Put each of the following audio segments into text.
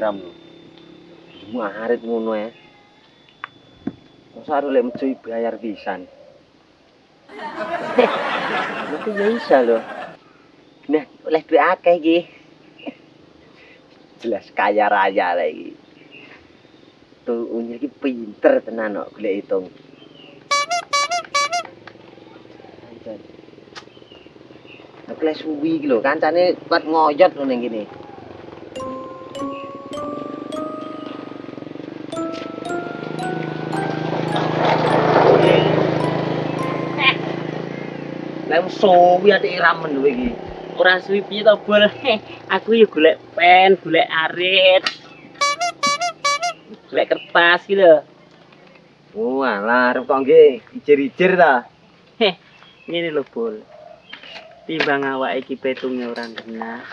ram lho. Muarit ngono ya. Masa arep lek mejoki bayar pisan. Tapi ya bisa lho. Nah, oleh duit akeh iki. Jelas kaya raya lah iki. Tuh Unyil iki pinter tenan kok golek hitung. Nek les suwi iki lho, kancane kuat ngoyot lho ning kene. Lah suwi ati ramen lho iki. Ora suwi piye to, Bol? Aku ya golek pen, golek arit. Golek kertas iki lho. Oh, alah arep kok nggih ijir-ijir ta. Ngene lho, Bol. Timbang awake iki petunge ora genah,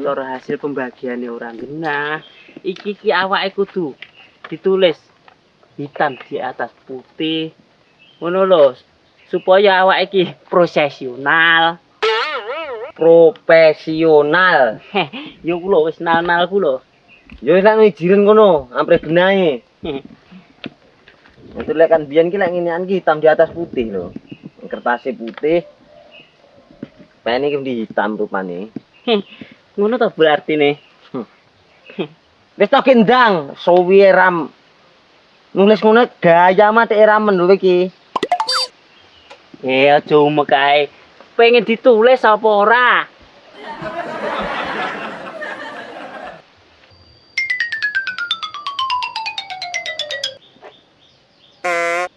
cara hasil pembagiannya ora genah. Iki awake kudu ditulis hitam di atas putih. Ngono lho, supaya awake iki profesional. Profesional. Yo ku lho wis nal-nal ku lho. Ya wis lak ijiren kono, ampre genahe. Itu lek kan biyen ki lek ngenean ki hitam di atas putih lho. Kertasnya putih. Pene iki hitam rupane. Ngono to berarti nih. Wis tok ndang, suwi ram. Nulis ngono gaya mate ramen lho iki. Aja umek kae. Pengen ditulis apa ora?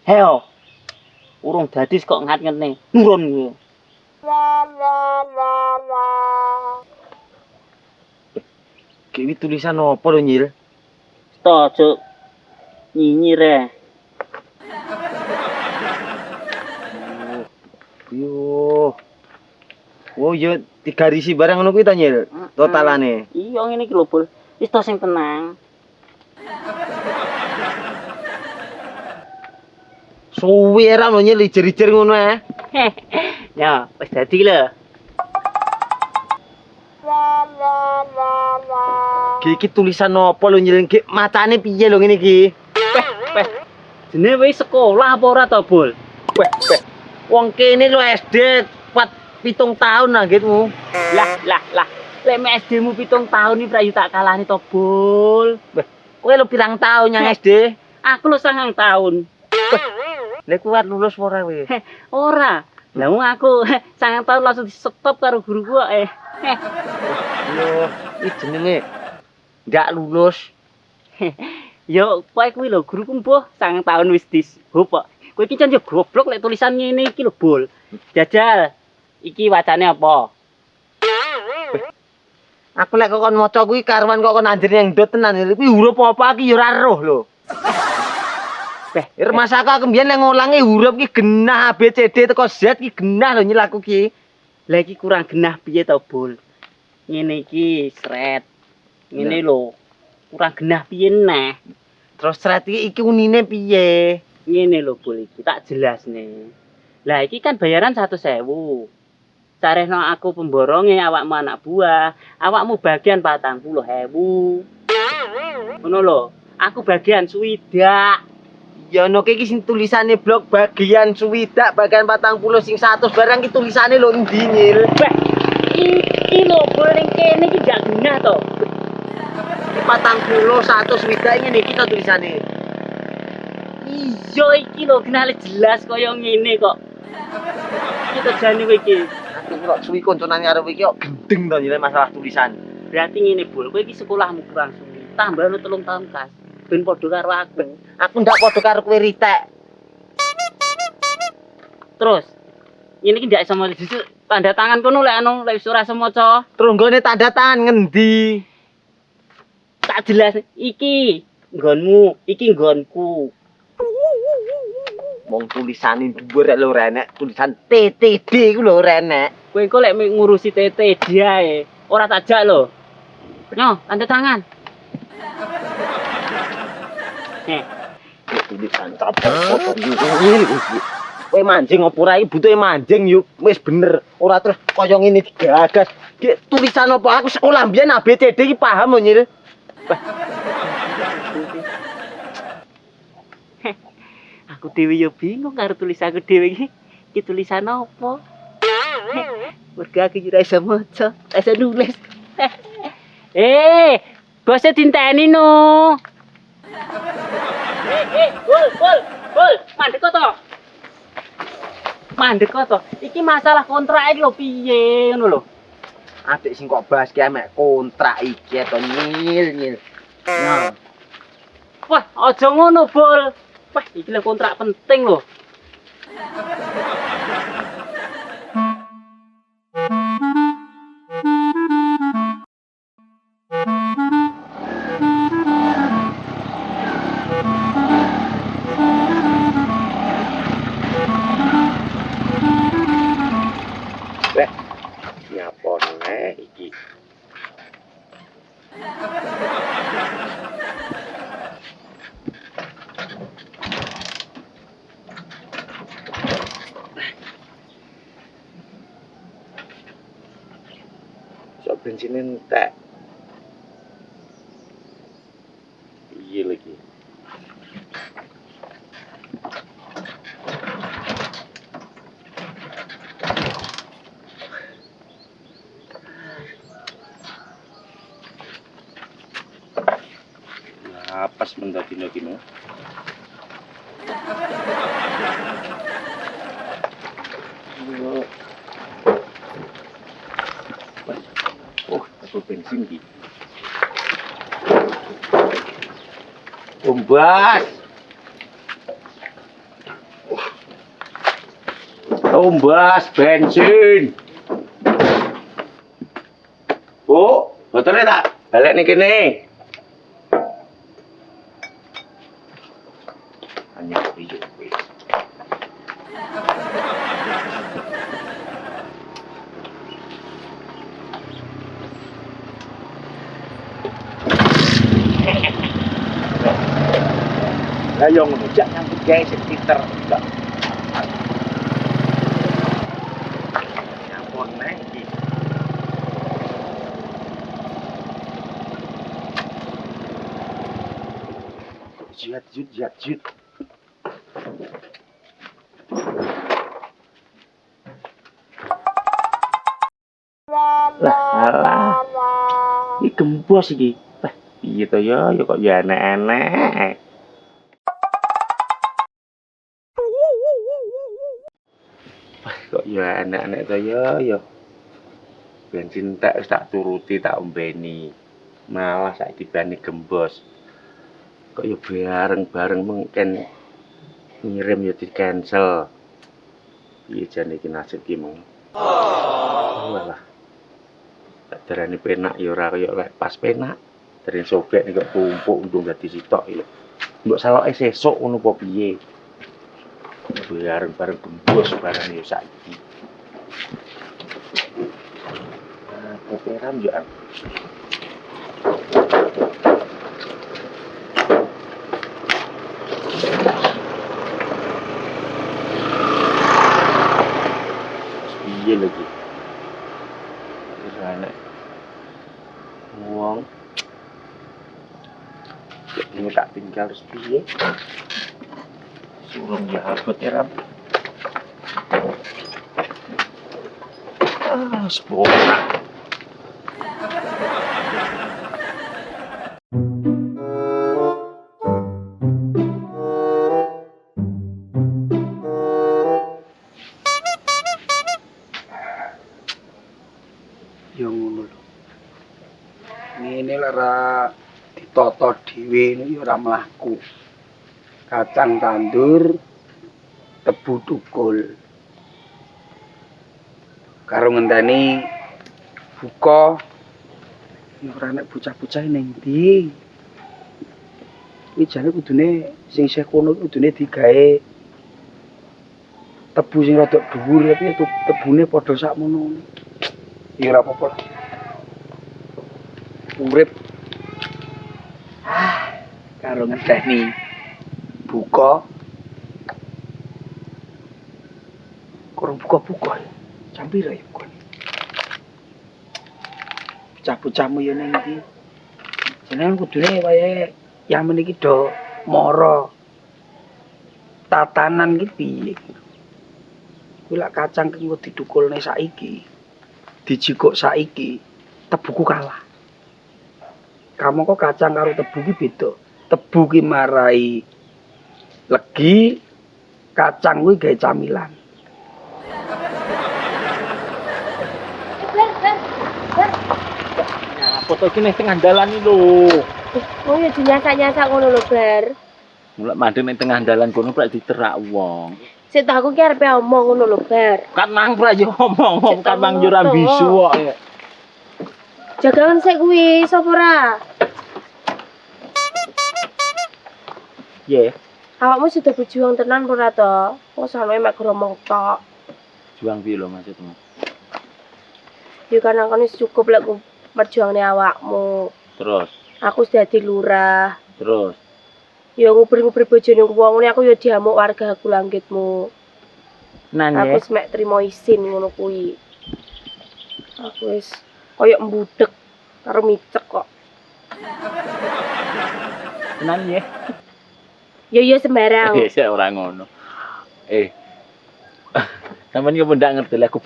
Heo. Urung dadis kok ngat-ngene. Nurun kowe. Ki tulisan apa lho Nyil? Aja nyinyir ya. Yo. Oh yo digarisi barang ngono kuwi ta Nyil? Totalane. Iya ngene iki lho, Bol. Wis to sing tenang. Suwi ra lho Nyil ijer-ijer ngono ya. Ya, wis dadi lho. Iki tulisan apa lho Nyil? Ki macane piye lho ngene iki? Jenenge wis sekolah apa ora to, Bol? Wong kene lho SD 7 tahun anggitmu. Lah. Lek SD mu 7 tahun iki prayu tak kalani to, Bol. Kowe lho pirang tahun yang SD? Aku lho 9 tahun. Lek kuat lulus ora kowe? Ora. Lah wong aku 9 tahun langsung di-stop karo guruku kok. Yo, iki jenenge ndak lulus. Yo, kowe kuwi lho guruku mbuh 9 tahun wis dis-hop kok. Kowe iki jan yo goblok lek tulisan ngene iki lho, Bol. Jajal. Iki wacane apa? Aku lek kok kon maca kuwi karwan kok kon anjir yang ndot tenan. Kuwi huruf apa iki ya ora roh lho. Masaka kembiyen lek ngulangi huruf ki genah A B C D teko Z ki genah lho Nyil aku ki. Lah iki kurang genah piye to, Bol? Ngene iki sret. Ngene lho. Kurang genah piye neh? Terus sret iki unine piye? Ngene lho, Bol iki tak jelasne. Lah iki kan bayaran 100.000. Carehno aku pemboronge awakmu anak buah, awakmu bagian 40.000. Ngono lho, aku bagian swidak. Ya ono iki sing tulisane blok bagian swidak bagian 40 sing 100 barang iki tulisane lho endi Nyil? Iki lho Bol ning kene iki gak genah to. 40 100 swidak ngene iki to tulisane. Iya iki lho genah jelas kaya ngene kok. Iki to jane kowe iki. Aku kok suwi konconan karo kowe iki kok gendeng to Nyil masalah tulisan. Berarti ngene Bol, kowe iki sekolahmu kurang suwi. Tambahno 3 tahun kas. Ben padha karo aku. Aku ndak padha karo kowe ritek. Terus ini iki ndak iso maca justru tanda tangan kono lek anu lek ora iso maca. Trunggone tanda tangan ngendi? Tak jelas iki nggonmu, iki nggonku. Wong tulisane dhuwur rek lho renek, tulisan TTD iku lho renek. Kowe kok lek ngurusi TTD ae, ora tak jak lho. Nyo, tanda tangan. Tulisan foto kowe manjing opo ora iki butuhe manjing yuk wis bener ora terus kaya ngene digagas. Ki tulisan apa aku sekolah mbiyen A B C D iki paham lho Nyil. Aku dhewe ya bingung karo tulisanku dhewe iki. Iki tulisan apa? Mergo aku ora iso maca, ora iso nulis. Bose dinteni no. Bol, mandek to. Mandek to. Iki masalah kontrak iki lho piye ngono lho. Adik sing kok bahas ki mek kontrak iki to nyil. Ya. Wah, aja ngono, Bol. Wah, iki lho kontrak penting lho. Nyapone iki. Sok bensin entek. Iya lagi. Pas mendak dino-dino. Oh, aku bensin ki. Tumbas. Tumbas bensin. Bu, motornya tak balik nih kene. Hanya video. Lah yang ngejak nyambut gawe sekitar enggak. Nyambut nek iki. Jut. Lah, iki gembos iki. Wah, piye to ya kok ya enek-enek. Wah, kok ya enek-enek to ya. Bensin tak turuti tak ombeni. Malah saiki bani gembos. Kok ya bareng-bareng mungkin ngirim ya di cancel. Piye jane iki nasib ki mong. Walah. Tak darani penak ya ora kaya lek pas penak. Dereng sobek nek kok tumpuk undung dadi sitok iki lho. Mbok saloke sesuk ngono apa piye? Bareng-bareng gembos barang ya saiki. Peperan yo an. Piye lagi? Terus wong ini tak tinggal terus piye? Surung ya abot ya Ram. Sepora. Ya ngono lho. Ngene lek ora ditata dhewe ya ora mlaku. Kacang tandur, tebu tukul. Karo ngenteni buka ya ora nek bocah-bocah ning ndi. Iki jane kudune sing isih kono kudune digawe tebu sing rada dhuwur tapi tebune padha sakmono. Ya ora apa-apa. Urip karo ngenteni buka kurang buka-buka jam pira ya buka bocah-bocahmu ya neng ndi Jenengan kudune wayahe yang meniki do mara. Tatanan ki piye? Kuwi lak kacang ki engko didukulne saiki. Dijikuk saiki, tebuku kalah. Kamu kok kacang karo tebu ki beda. Tebu ki marai legi, kacang kuwi gawe camilan. Nah, foto iki ning tengah dalan iki lho. Oh ya dinyasak-nyasak ngono lho, Bar. Mulai mandek ning tengah dalan kono prak diterak wong. Sik tak aku ki arepe omong ngono lho, Bar. Kan mang prak yo ngomong, kan mang yo ora Foto. bisu kok. Jagangan sik kuwi sapa ora? Ye, Awakmu sudah berjuang tenan ora to? Kok sampe mek gromong tok. juang piye lho maksudmu? Ya kan aku wis cukup lek ku perjuangne awakmu. Terus, Aku sudah dadi lurah. terus. Ya ngubur-ngubur bojone wong ngene aku ya diamuk warga aku langgitmu. Nan Aku ye. wis mek trimo isin ngono kuwi. Aku wis koyo mbudek karo micek kok. Nan ye. Ya sembarang. Sik ora ngono. Sampeyan yo ndak ngerti lek aku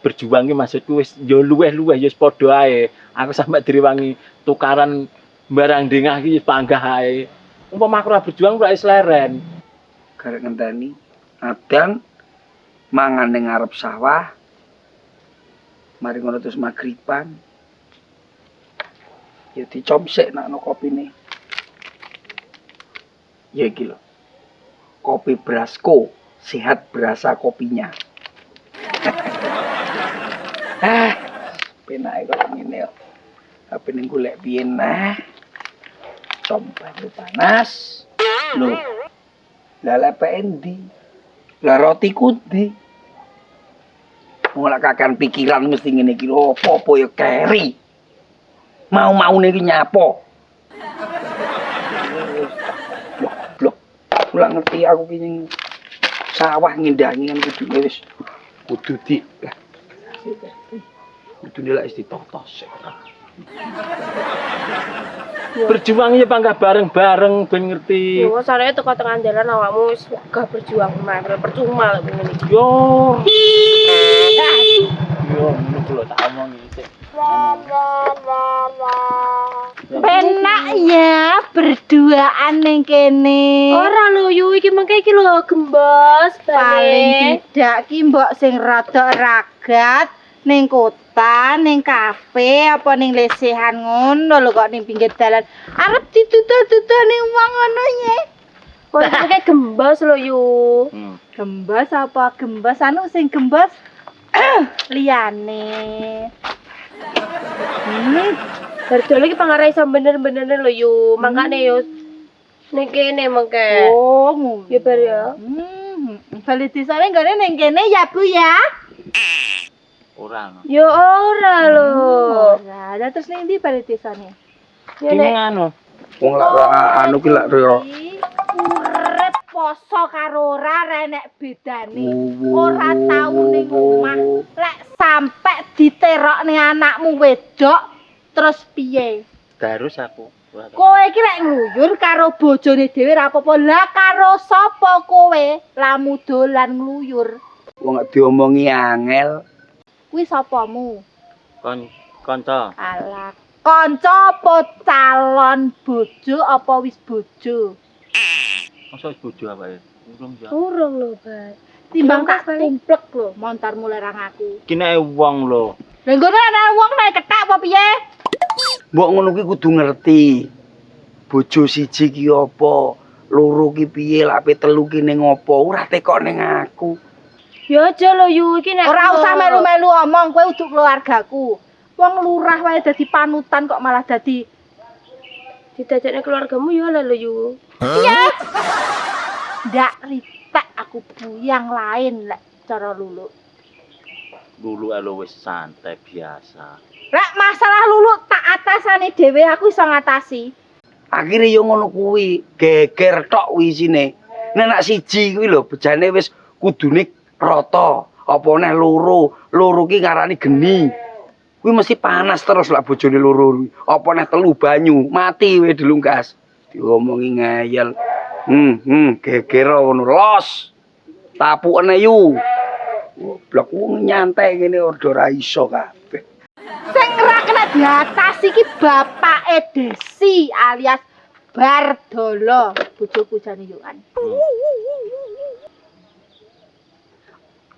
berjuang ki maksudku wis yo luweh-luweh yo padha ae. Aku sampe direwangi tukaran barang dengah ki panggah ae. Umpama aku ora berjuang ora wis leren. Garek ngenteni adang mangan ning ngarep sawah. Mari ngono terus magriban. Ya dicomsek nakno kopine. Ya iki lho. Kopi Brasco, sehat berasa kopinya. Penake kok ngene kok. Tapi ning golek piye nah. Banyu panas. Lho. Lah lepe endi? Lah roti kundi. Mulak kakan pikiran mesti ngene iki lho, apa-apa ya keri. Mau-maune iki nyapo. Blok. Ora ngerti aku ki ning sawah ngindangi kan kudune wis kudu di. Kudune lak wis ditotos sik. Berjuang ya panggah bareng-bareng ben ngerti. Ya sarane teko tengah dalan awakmu wis wegah berjuang maneh percuma lek ngene iki. Yo. Yo, ngono kula tak omongi sik. Penak ya berduaan ning kene. Ora lho yu iki mengke iki lho gembos Paling tidak ki mbok sing rada ragat ning kota, ning kafe apa ning lesehan ngono lho kok ning pinggir dalan. Arep ditutul-tutul ning wong ngono ye. Kok mengke gembos lho yu. Gembos apa gembos anu sing gembos liyane. Berdol iki pangarai iso bener-bener lho yu. Mangkane yo ning kene mengke. Oh, ngono. Ya bar ya. Bali desane nggone ning kene ya Bu ya. Ora no. Ya ora lho. Ora, lah terus ning ndi bali desane? Ya Ki nek anu. Wong lak anu ki lak ryo. Urip poso karo ora enek bedane. Ora tau ning omah. Lek sampe diterok ning anakmu wedok terus piye? Terus aku. Ora tau. Kowe iki lek ngluyur karo bojone dhewe ra apa-apa. Lah karo sapa kowe lamu dolan ngluyur? Wong gak diomongi angel. Kuwi sapamu? Kanca. Alah, kanca apa calon bojo apa wis bojo? Masa wis bojo apa ya? Urung ya. urung lho, Bar. Timbang Timbang tak tumplek lho, montormu lerang aku. Ki nek wong lho. Lah ngono ana wong nek ketak apa piye? Mbok ngono ki kudu ngerti. Bojo siji ki apa, loro ki piye, lak pe telu ki ning apa, ora tekok ning aku. Ya aja lho yu iki nek Ora usah melu-melu omong, kowe uduk keluargaku. Wong lurah wae dadi panutan kok malah dadi didadekne keluargamu ya lho yu. ndak ritek aku buyang lain lek cara lulu. Dulu elo wis santai biasa. Lek masalah lulu tak atasane dhewe aku iso ngatasi. Akhire yo ngono kuwi, geger tok wisine. Nek nak siji kuwi lho bejane wis kudune rata, apa neh loro. Loro ki ngarani geni. kuwi mesti panas terus lah bojone loro. Apa neh telu banyu, mati we dilungkas. Diomongi ngeyel. Gegero ngono los. Tapukane yu. Goblok wong nyantai ngene ordo ra iso kabeh. Sing ora kena diatasi iki bapake Desi alias Bardolo, bojoku jane yo kan.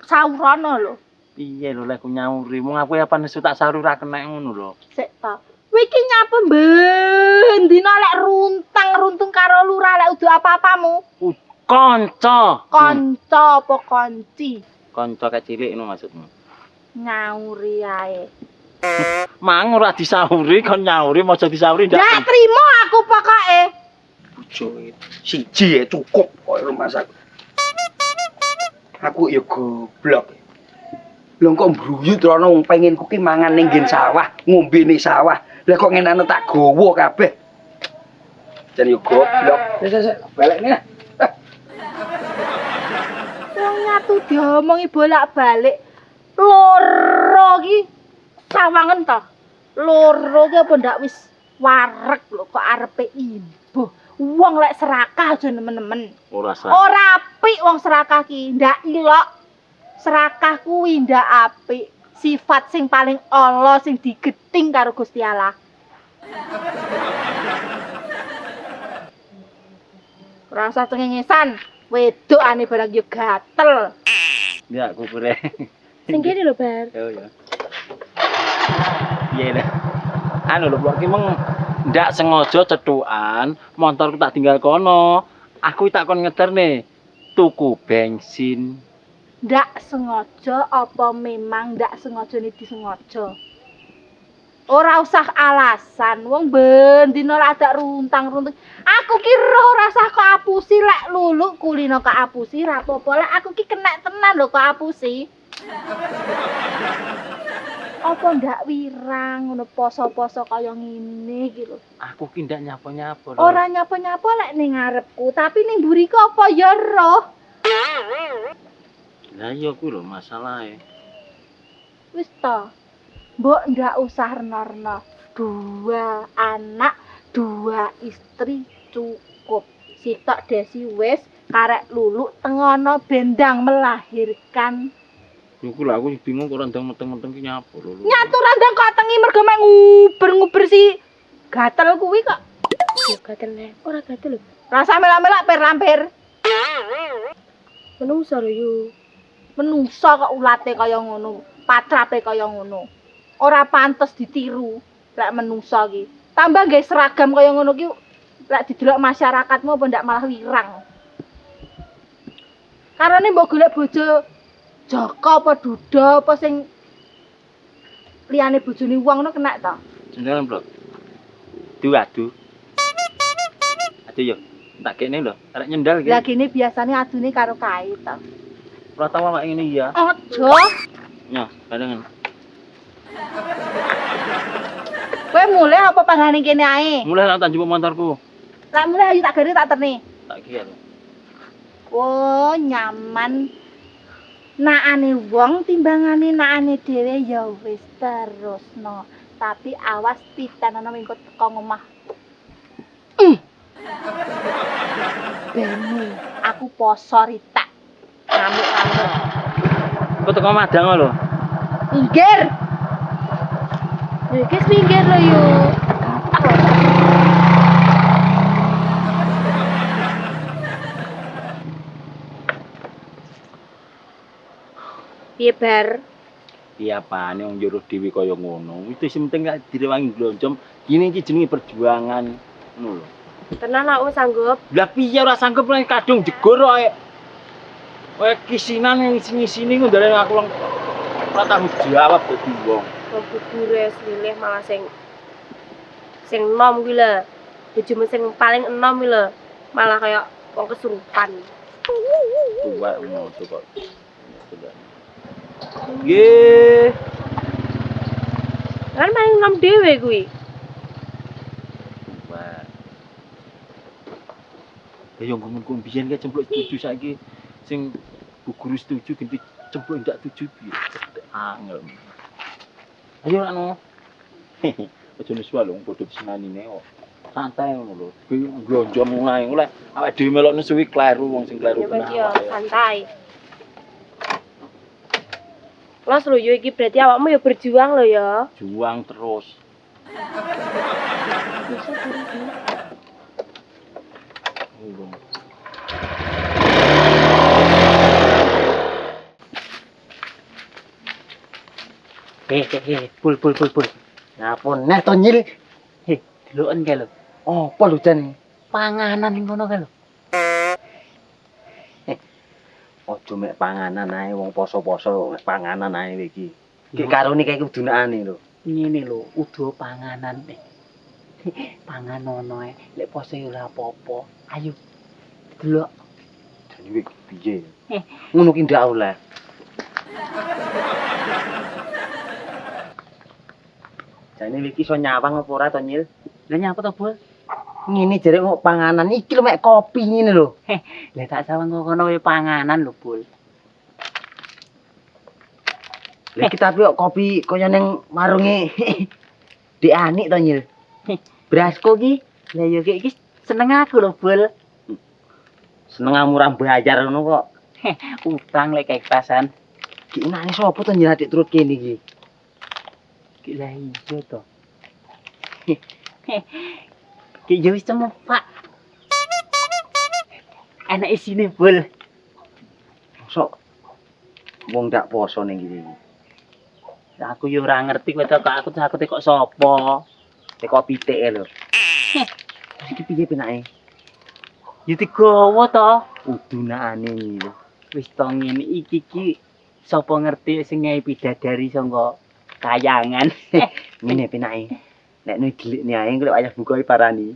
Saurono lho. Piye lho lek aku nyauri, wong aku apa nesu tak saru ra kena ngono lho. Sik ta. Kowe iki nyapa bendina lek runtung karo lurah lek udu apa-apamu? Kanca. Kanca apa konci? Kanca kecilik ngono maksudmu. Nyauri ae. Mang ora disauri kon nyauri maja disauri ndak. Ndak trimo aku pokoke. Bojo siji cukup kok rumah sak. Aku ya goblok. Lho kok mbruyut rono wong pengen ku ki mangan ning nggen sawah, ngombe ning sawah. Lah kok ngenane tak gowo kabeh. Jan yo goblok. Sik balik nih. Wong nyatu diomongi bolak-balik. Loro iki sawangen to. Loro ki apa ndak wis wareg lho kok arepe imbuh. Wong lek serakah aja nemen-nemen. Ora sah. Ora apik wong serakah ki, ndak ilok. Serakah kuwi ndak apik. Sifat sing paling ala sing digething karo Gusti Allah. Ora usah cengengesan. Wedokane barang yo gatel. Ya kupure. Sing kene lho, Bar. Oh ya. Piye lho. Anu lho kok ki meng ndak sengaja cethukan, motorku tak tinggal kono. Aku tak kon ngederne tuku bensin. Ndak sengaja apa memang ndak sengaja ni disengaja. Ora usah alasan, wong bendina lak ada runtang-runting. Aku ki ora usah kok apusi lek lulu kulino kok apusi ra apa-apa lek aku ki kena tenan lho kok apusi. Apa ndak wirang ngono poso-poso kaya ngene iki lho. Aku ki ndak nyapa-nyapa lho. Ora nyapa-nyapa lek ning ngarepku, tapi ning mburiku apa ya roh. Lah iya kuwi lho masalahe. Wis to. Mbok ndak usah rena-rena. 2 anak, 2 istri cukup. Sitok Desi wis karek lulu tengono bendang melahirkan. Iku lho aku bingung kok randang meteng-meteng ki nyapa lho. Nyatu randang kok tengi mergo mek nguber-nguber si gatel kuwi kok. Yo gatel nek. Ora gatel lho. Rasa melak-melak per-lampir. Menungso lho yo. Menungso kok ulate kaya ngono, patrape kaya ngono. Ora pantes ditiru lek menungso ki. Tambah nggae seragam kaya ngono ki lek didelok masyarakatmu apa ndak malah wirang. Karane mbok golek bojo Joko apa Duda apa sing liyane bojone wong ngono kena to. Jenengan blok. Adu. Adu yo. Tak kene lho, arek nyendal iki. Lah kene biasane adune karo kae to. Ora tau awake ngene ya. Aja. Nyo, barengan. Kowe mulai apa panganing kene ae? Mulai tak tak njupuk motorku. Lah mulai ayo tak gari tak terni. Tak kira lho. Oh, nyaman. Nakane wong timbangane nakane dhewe ya wis terusno. Tapi awas titanono mingko teko omah. Beni, aku poso ritak. Ngamuk-ngamuk. Kok teko madang lho. Minggir. Iki minggir lho yo. Piye bar? Iya apane wong nyuruh dhewe kaya ngono. Itu sing penting gak direwangi gloncom. Gini iki jenenge perjuangan. Ngono lho. Tenan aku sanggup. Lah piye ora sanggup nek kadung jegur wae. Wae kisinan ngisi-ngisini ngundare aku ora tanggung jawab dadi wong. Wong kubure milih malah sing enom kuwi lho. Bojomu sing paling enom kuwi lho. Malah kaya wong kesurupan. Tuwa ngono kok. Nggih. Kan paling enom dhewe kuwi. Wah. Ya ngomong mbiyen ki cempluk setuju saiki sing Bu Guru setuju ganti cempluk ndak setuju piye. Angel. Ayo anu. Aja nesu lho padha senanine kok. Santai ngono lho. Kuwi glonjo mulai oleh awake dhewe melok nesu kuwi kleru wong sing kleru Ya wis benar. ya santai. Los lho yo iki berarti awakmu ya berjuang lho ya. Juang terus. Pul. Ngapun neh to nyil. Deloken kae lho. Apa lho jan? Panganan ning kono kae lho. Aja mek panganan ae wong poso-poso mek panganan ae iki. Ki karone kae kudunane lho. Ngene lho, udo panganan. Pangan ono ae. Lek poso yo ora apa-apa. Ayo. Delok. Jan iki piye? Ngono ki ndak oleh. Jane iki iso nyawang apa ora to nyil? Lah nyapa to, Bul? Ngene jare kok panganan iki lho mek kopi ngene lho. Lah tak sawang kok kono wae panganan lho, Bul. Lah iki tapi kok kopi kaya ning warunge Dik Anik to nyil. Brasko ki Lah yo iki seneng aku lho, Bul. seneng murah bayar ngono kok. Utang lek kayak pasan. Ki enake sapa to nyil adik turut kene iki? Ki lah iya to. Ki yo wis temu, Pak. Enak isine, Bul. Sok wong ndak poso ning kene iki. Aku yo ora ngerti kowe kok aku kok sapa. Teko pitik lho. Iki piye penake? Yo digowo to. Udunane iki. Wis to ngene iki sapa ngerti sing ngai bidadari sangka kayangan. Ngene penake. Nek nek delikne ae engko wayah buka parani.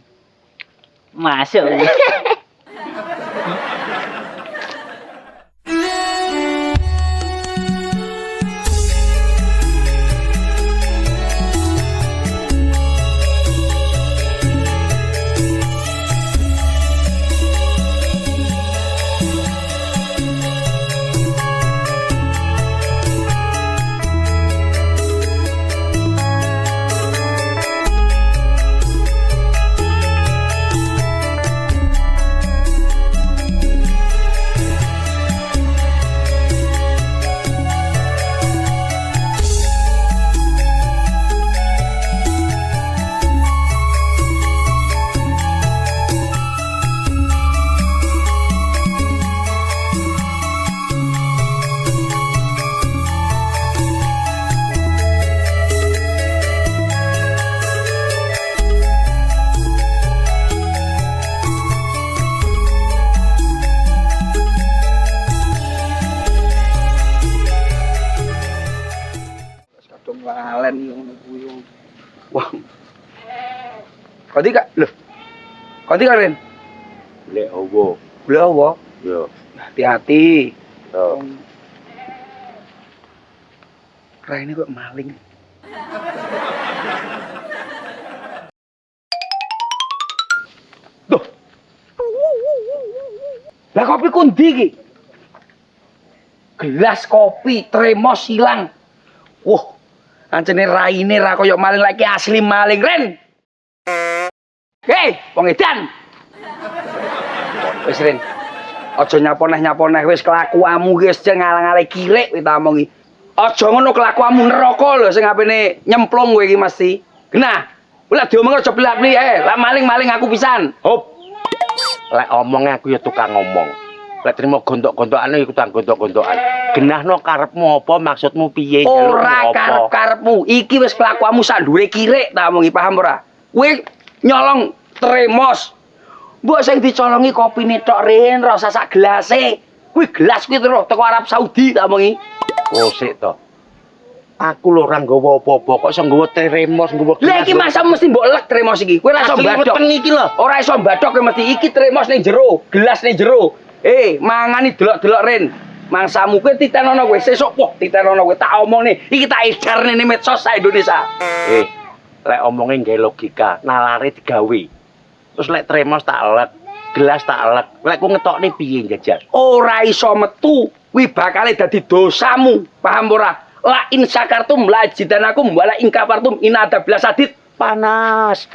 Masuk. Kadung lalen ngono kuwi. Wah. Kodi Kak, lho. Kodi Karen. Lek owo. Beliau apa? Yo. Hati-hati. Yo. Raine kok maling. Duh. Lah kopi kundi iki? Gelas kopi tremos hilang. Wah, ancene raine ra koyo maling lagi asli maling, Ren. Hei, wong edan. Wis Ren. Aja nyaponeh-nyaponeh wis kelakuanmu ki wis ngalang-alang kirik kowe tak omongi. Aja ngono kelakuanmu neraka lho sing apene nyemplung kowe iki mesti. Genah. Lah diomong aja belak-beli lah maling-maling aku pisan. Hop. Lek omongnya aku ya tukang ngomong. Lek trimo gontok-gontokan iku tukang gontok-gontokan. Genahno karepmu apa, maksudmu piye? Ora karep-karepmu. Iki wis kelakuanmu sak ndure kirik tak omongi, paham ora? Kowe nyolong tremos. Mbok sing dicolongi kopine tok Ren, ora usah sak gelase. Kuwi gelas kuwi terus teko Arab Saudi tak omongi. Oh sik to. Aku lho ora nggawa apa-apa, kok iso nggawa tremos, nggawa gelas. Lah iki masa mesti mbok lek tremos iki. Kowe ora iso mbadok. iki lho. Ora iso mbadok kowe mesti iki tremos ning jero, gelas ning jero. Mangani delok-delok Ren. Mangsamu kowe titenono kowe sesuk poh titenono kowe tak omongne. Iki tak edarne ning medsos sak Indonesia. Lek omonge nggae logika, nalare digawe. Terus lek tremos tak lek, gelas tak lek. Lek ku ngetokne piye jajar? Ora iso metu, kuwi bakal dadi dosamu. Paham ora? La in syakartum la jidanakum wala in kafartum in adzabil sadid. Panas.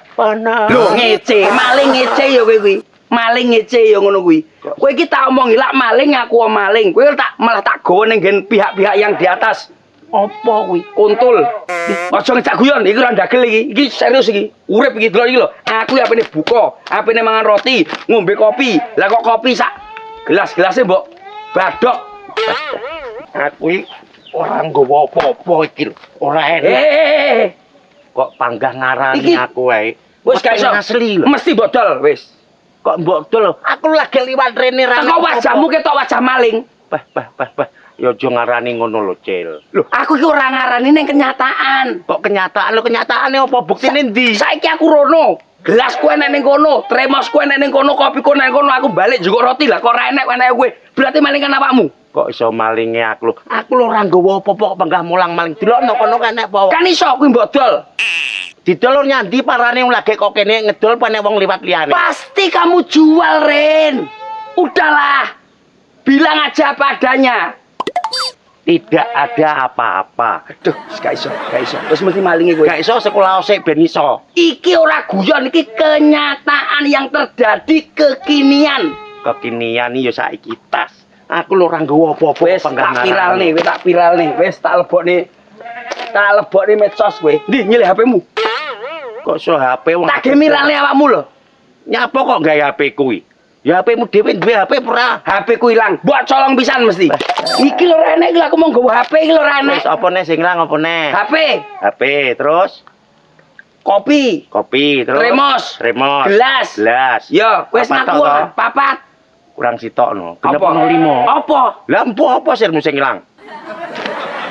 Lho ngece, maling ngece ya kowe kuwi. Maling ngece ya ngono kuwi. Kowe iki tak omongi lak maling aku maling. Kowe tak malah tak gawa ning pihak-pihak yang di atas. Apa kuwi? Kuntul. Aja ngejak guyon, iki ora ndagel iki. Iki serius iki. Urip iki delok iki lho. Aku apene buka, apene mangan roti, ngombe kopi. Lah kok kopi sak gelas-gelase mbok badok. Aku iki ora nggawa apa-apa iki lho. Ora enak. Kok panggah ngarani Iki- aku wae. Wis gak iso. Asli lho. Mesti bodol wis. Kok mbok dol. Aku lagi liwat rene ra. Teko wajahmu ketok wajah maling. Bah. Ya aja ngarani ngono lho, Cil. Lho, aku iki ora ngarani ning kenyataan. Kok kenyataan lho, kenyataane apa buktine ndi? Saiki aku rono. Gelasku enek ning kono, tremosku enek ning kono, kopiku enek ning kono, aku balik juga roti lah. Kok ora enek kowe. Berarti malingan awakmu. Kok iso malinge aku lho. Aku lho ora nggawa apa-apa kok panggah mulang maling. Delokno kono enek apa. Kan iso kuwi mbok dol. Didol nyandi parane wong lagi kok kene ngedol panek wong liwat liyane. Pasti kamu jual, Ren. Udahlah. Bilang aja apa adanya. Tidak ada apa-apa. Aduh, gak iso. Terus mesti malingi kowe. Gak iso sekolah osek ben iso. Iki ora guyon, iki kenyataan yang terjadi kekinian. Kekinian iki ya saiki tas. Aku lho ora nggawa apa-apa Wes tak viral nih, wes tak lebokne medsos kowe. Ndi nyilih HP-mu? Kok iso HP wong. Tak gemirale awakmu lho. Nyapa kok gawe HP kuwi? Ya HP-mu dhewe duwe HP ora? HP ku ilang. Mbok colong pisan mesti. Iki lho ra enek iki aku mau nggawa HP iki lho ra enek. Wis apa ne sing ilang apa ne? HP, HP terus kopi, kopi terus Remos, gelas. Yo, wis Papat ngaku tok, toh? papat. kurang sitokno. Genep Apa? ono 5. Apa? Lah empu apa sirmu sing ilang?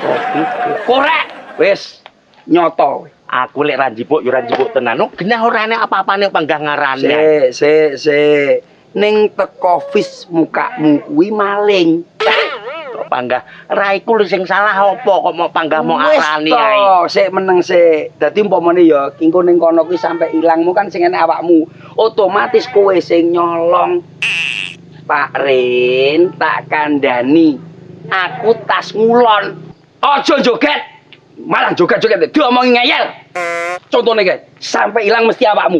Kopi. Korek. Wis nyoto. Aku lek ra njipuk ya ra njipuk tenan. No, genah ora enek apa-apane panggah ngarane. Se. Ning teko vis mukamu kuwi maling. Kok panggah ra iku lho sing salah apa kok mau panggah mau arani ae. Wis to, sik meneng sik. Dadi umpamane ya engko ning kono kuwi sampe ilangmu kan sing enek awakmu. Otomatis kowe sing nyolong. Pak Rin, tak kandhani. Aku tas ngulon. Aja joget. Malah joget-joget diomongi ngeyel. Contone kae, sampe ilang mesti awakmu.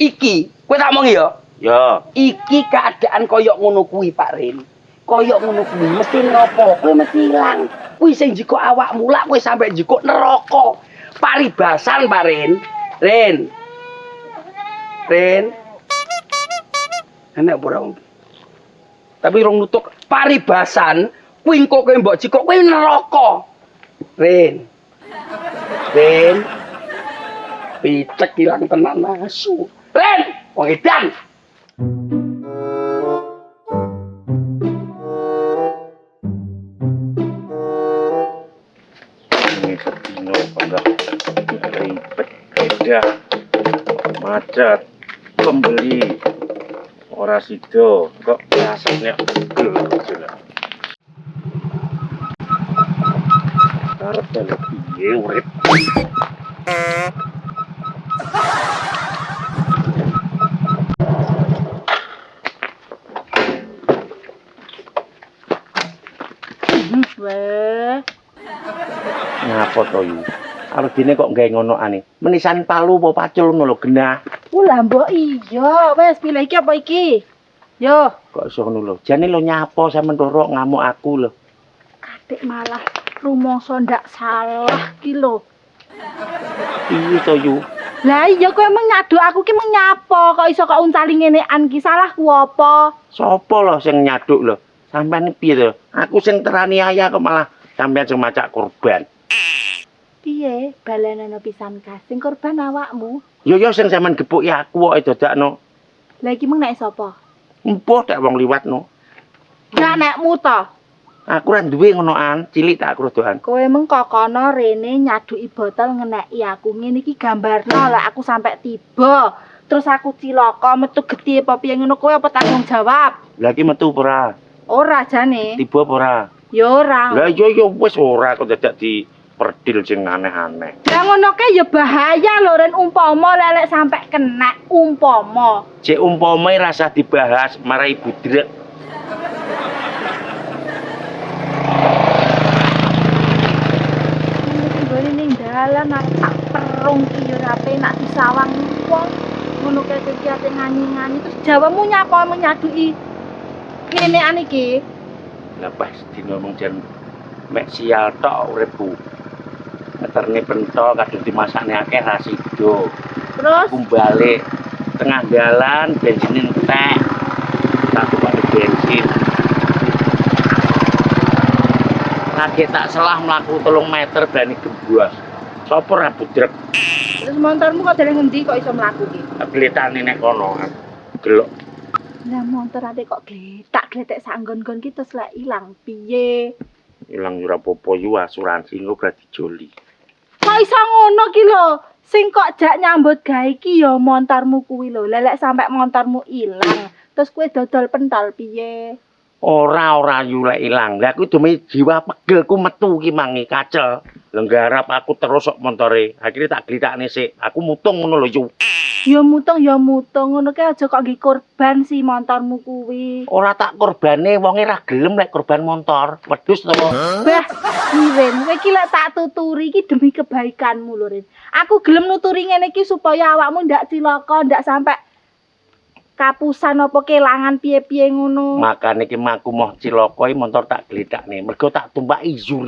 Iki, kowe tak omongi ya. Yo, Iki keadaan koyok ngono kuwi, Pak Rin. Koyok ngono kuwi mesti ngopo? Kowe mesti ilang. Kuwi sing jiko awakmu lak kowe sampe jiko neraka. Paribasan, Pak Rin. Rin. Enak ora wong. Tapi rong nutuk paribasan kuwi engko kowe mbok jiko kowe neraka. Rin. Picek ilang tenan asu. Rin, wong edan. ini sedino panggah ribet beda. Macet pembeli ora sido kok biasanya gelap jelas. Arep dalem piye urip? Weh, Ngapa to yu? Arep dene kok gawe ngono ane. Menisan palu apa pacul ngono lho genah. lah mbok iya, wes pilih iki apa iki? Yo, Kok iso ngono lho. Jane lho nyapa sampean ndorok ngamuk aku lho. katik malah rumangsa ndak salah ki lho. Piye to yu? Lah iya kowe emang nyaduk aku ki meng nyapa kok iso kok uncali ngenean ki salahku apa? Sopo lho sing nyaduk lho? Sampeyan piye to? Aku sing teraniaya kok malah sampeyan sing macak korban. Piye balenana pisan kas sing korban awakmu? Yo sing sampean gepuki aku kok dadakno. Lah iki meng nek sapa? Empuh tak wong liwatno. Lah nekmu to. Aku ora duwe ngonoan, cilik tak krodoan. Kowe meng kokono rene nyaduki botol ngeneki aku. Ngene iki gambarno lah aku sampe tiba. Terus aku cilaka metu gedhe apa piye ngono kowe apa tanggung jawab? Lah iki metu apa ora? Ora jane. Tiba apa ora? Ya ora. Lah yo wis ora kok dadak di perdil sing aneh-aneh. Lah ngono ke ya bahaya lho Ren umpama lelek sampe kena umpama. Cek umpama rasa dibahas marai budrek. nggone ning dalan aku tak perung ki yo ora penak disawang wong. Ngono kae iki ate ngani-ngani terus jawamu nyapa menyaduki kene iki. Lah pas dino mung jan mek sial tok uripku. Meterne pentol kadung dimasakne akeh ra sido. Terus Aku balik tengah jalan bensin entek. Tak tuku bensin. Kaget tak selah mlaku 3 meter berani gembos. Sopo ra budrek. terus motormu kok dari ngendi kok iso mlaku ki? Glitane nek kono. Gelok. Lah motor ade kok gletak-gletek sak nggon-nggon ki terus lek ilang piye? Ilang ora apa-apa yo asuransi engko berarti joli. Kok iso ngono ki lho? Sing kok jak nyambut gawe ki ya montormu kuwi lho. Lah lek sampe montormu ilang, terus kowe dodol pentol piye? Ora yu lek ilang. Lah aku demi jiwa pegelku metu ki mangi kacel. Lenggarap aku terus kok montore. Akhirnya tak glitakne sik. Aku mutung ngono lho yu. Ya mutung ngono ki aja kok nggih korban si montormu kuwi. Ora tak korbane wonge ra gelem lek korban motor. Wedhus to. Bah, Rin, kowe iki lek tak tuturi iki demi kebaikanmu lho, Rin. Aku gelem nuturi ngene iki supaya awakmu ndak cilaka, ndak sampe kapusan apa kelangan piye-piye ngono. Makane ki aku mau cilaka motor tak glitakne. Mergo tak tumpaki jur.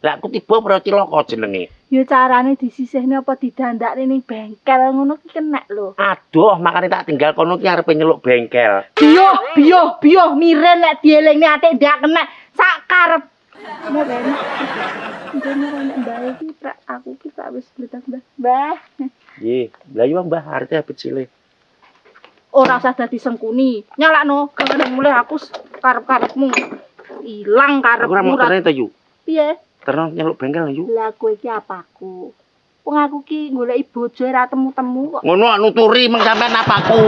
Lah aku tiba ora cilaka jenenge. Ya carane disisihne apa didandakne ning bengkel ngono ki kenek lho. Aduh, makane tak tinggal kono ki arepe nyeluk bengkel. Biyo, miren nek dielingne ate ndak kenek sak karep. Mau ben. Dene nek mbae iki aku ki tak wis bletak, Mbah. Nggih, lha yo Mbah arep becile. Ora usah dadi sengkuni. Nyalakno, kene mulai aku karep-karepmu. Ilang karepmu. Ora motore to yu. Piye? Terus nyeluk bengkel yu. Lah kowe iki apaku? Wong aku ki goleki bojo ora temu-temu kok. Ngono nuturi meng sampean apaku.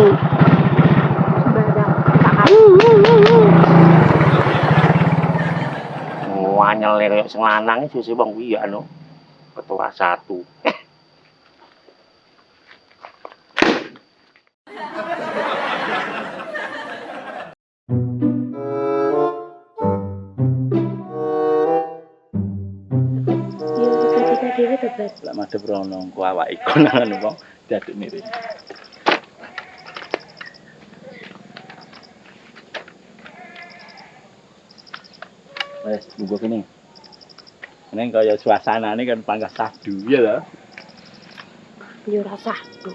Wanyel kaya sing lanang iki sing wong kuwi ya anu. Ketua 1. Dhewe to, Bas. Lah madhep rono engko awake konangan wong dadekne rene. Wes, buka kene. Neng kaya suasanane kan panggah sadu ya lho. Yo ora sadu.